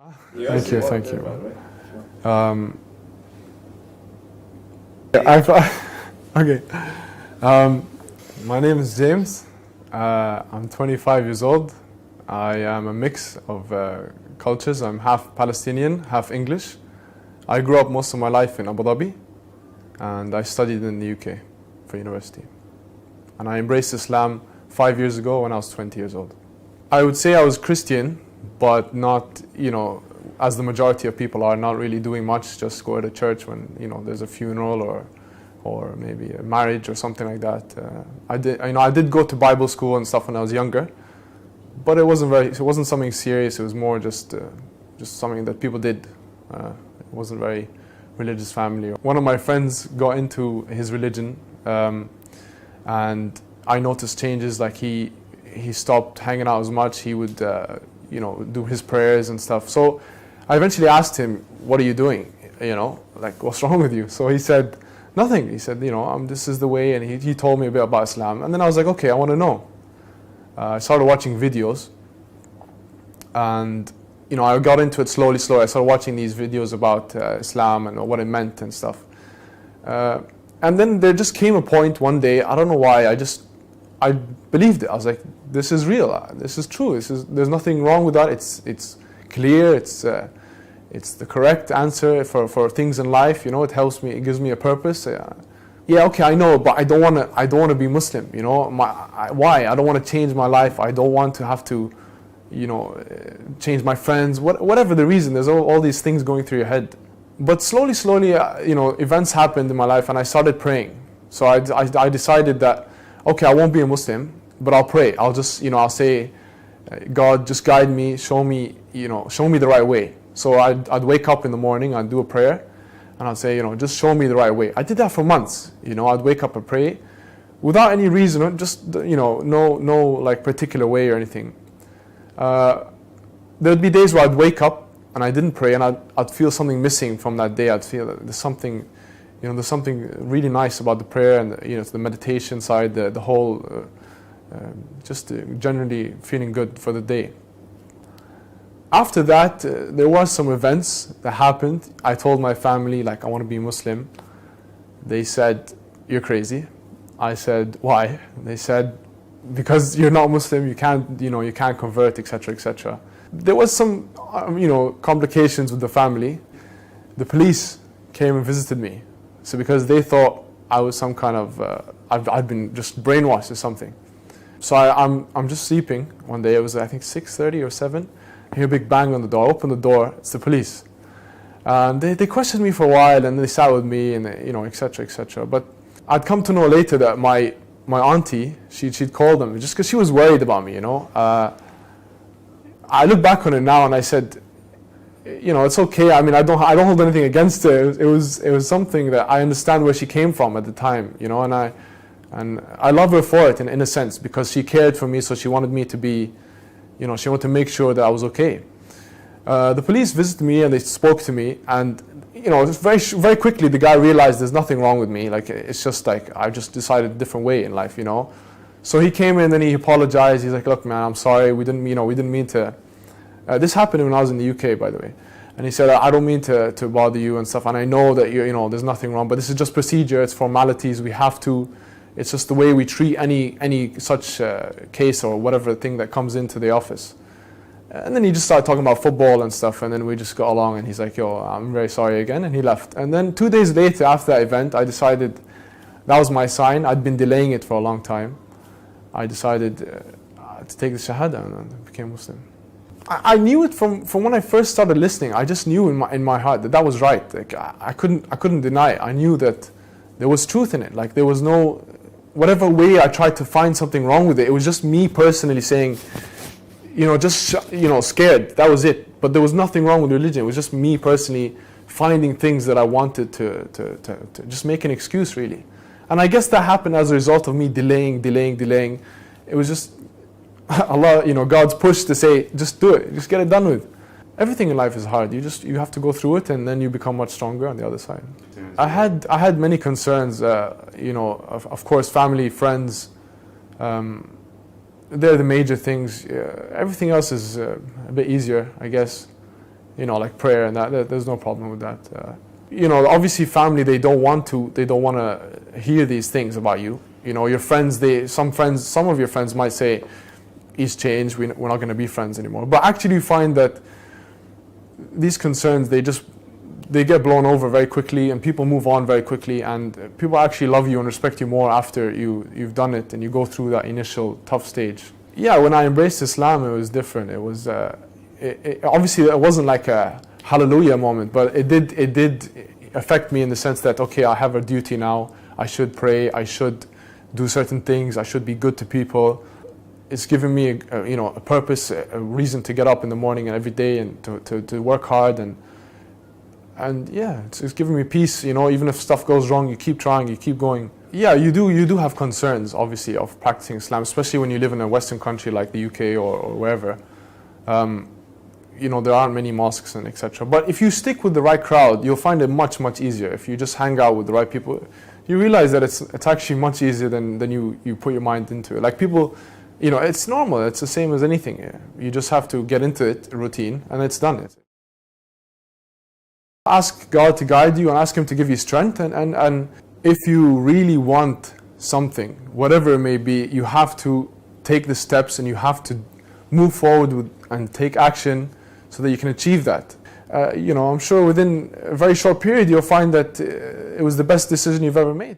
Thank you, thank you. Okay. My name is James. I'm 25 years old. I am a mix of cultures. I'm half Palestinian, half English. I grew up most of my life in Abu Dhabi, and I studied in the UK for university. And I embraced Islam 5 years ago when I was 20 years old. I would say I was Christian, but not, as the majority of people are, not really doing much, just go to church when, there's a funeral or maybe a marriage or something like that. I did go to Bible school and stuff when I was younger, but it wasn't something serious. It was more just something that people did. It wasn't very religious family. One of my friends got into his religion, and I noticed changes. Like he stopped hanging out as much. He would do his prayers and stuff. So I eventually asked him, "What are you doing? Like what's wrong with you?" So he said, "Nothing." He said, "This is the way," and he told me a bit about Islam. And then I was like, "Okay, I want to know." I started watching videos, and I got into it slowly. I started watching these videos about Islam and what it meant and stuff. And then there just came a point one day, I don't know why, I believed it. I was like, this is real, this is true, there's nothing wrong with that, it's clear, it's the correct answer for things in life, it helps me, it gives me a purpose. Yeah, okay, I know, but I don't want to be Muslim, why? I don't want to change my life, I don't want to have to change my friends, whatever the reason, there's all these things going through your head. But slowly, events happened in my life and I started praying. So I decided that, okay, I won't be a Muslim, but I'll pray. I'll just, I'll say, God, just guide me, show me the right way. So I'd wake up in the morning, I'd do a prayer, and I'd say, just show me the right way. I did that for months. I'd wake up and pray without any reason, just, no like particular way or anything. There'd be days where I'd wake up and I didn't pray, and I'd feel something missing from that day. I'd feel that there's something really nice about the prayer and the meditation side, the whole, just generally feeling good for the day. After that, there was some events that happened. I told my family, like, I want to be Muslim. They said, "You're crazy." I said, "Why?" They said, "Because you're not Muslim, you can't convert, etc., etc." There was some, complications with the family. The police came and visited me. So because they thought I was some kind of, I'd been just brainwashed or something. So I'm just sleeping one day. It was I think 6:30 or 7. I hear a big bang on the door. I open the door. It's the police. And they questioned me for a while, and they sat with me, and etc., etc. But I'd come to know later that my auntie, she'd called them just because she was worried about me. I look back on it now and I said, it's okay. I mean, I don't hold anything against it. It was something that I understand where she came from at the time, and I love her for it in a sense, because she cared for me, so she wanted me to be, she wanted to make sure that I was okay. The police visited me and they spoke to me, and very very quickly the guy realized there's nothing wrong with me. Like, it's just like I just decided a different way in life, So he came in and he apologized. He's like, "Look, man, I'm sorry. We didn't mean to." This happened when I was in the UK, by the way. And he said, "I don't mean to bother you and stuff. And I know that there's nothing wrong, but this is just procedure. It's formalities. We have to. It's just the way we treat any such case or whatever thing that comes into the office." And then he just started talking about football and stuff. And then we just got along. And he's like, "Yo, I'm very sorry again." And he left. And then 2 days later, after that event, I decided that was my sign. I'd been delaying it for a long time. I decided to take the Shahada and I became Muslim. I knew it from when I first started listening. I just knew in my heart that was right. Like, I couldn't deny it. I knew that there was truth in it. Like, there was no, whatever way I tried to find something wrong with it, it was just me personally saying, scared. That was it. But there was nothing wrong with religion. It was just me personally finding things that I wanted to just make an excuse, really. And I guess that happened as a result of me delaying. It was just Allah, God's push to say, just do it, just get it done with. Everything in life is hard. You have to go through it, and then you become much stronger on the other side. I had many concerns. Of course, family, friends. They're the major things. Everything else is a bit easier, I guess. you know, like prayer and that. There's no problem with that. You know, obviously family, they don't want to hear these things about you. You know, your friends, some of your friends might say, he's changed, we're not going to be friends anymore. But actually you find that these concerns, they get blown over very quickly, and people move on very quickly, and people actually love you and respect you more after you've done it and you go through that initial tough stage. Yeah, when I embraced Islam, it was different. It was obviously it wasn't like a hallelujah moment, but it did affect me in the sense that, okay, I have a duty now. I should pray. I should do certain things. I should be good to people. It's given me you know, a purpose, a reason to get up in the morning and every day and to work hard, and yeah, it's given me peace. You know, even if stuff goes wrong, you keep trying, you keep going. Yeah, you do have concerns, obviously, of practicing Islam, especially when you live in a Western country like the UK or wherever. You know, there aren't many mosques and etc. But if you stick with the right crowd, you'll find it much easier. If you just hang out with the right people, you realize that it's actually much easier than you put your mind into it. Like people, you know, it's normal. It's the same as anything. You just have to get into it, routine, and it's done. Ask God to guide you and ask Him to give you strength. And if you really want something, whatever it may be, you have to take the steps and you have to move forward and take action so that you can achieve that. You know, I'm sure within a very short period you'll find that it was the best decision you've ever made.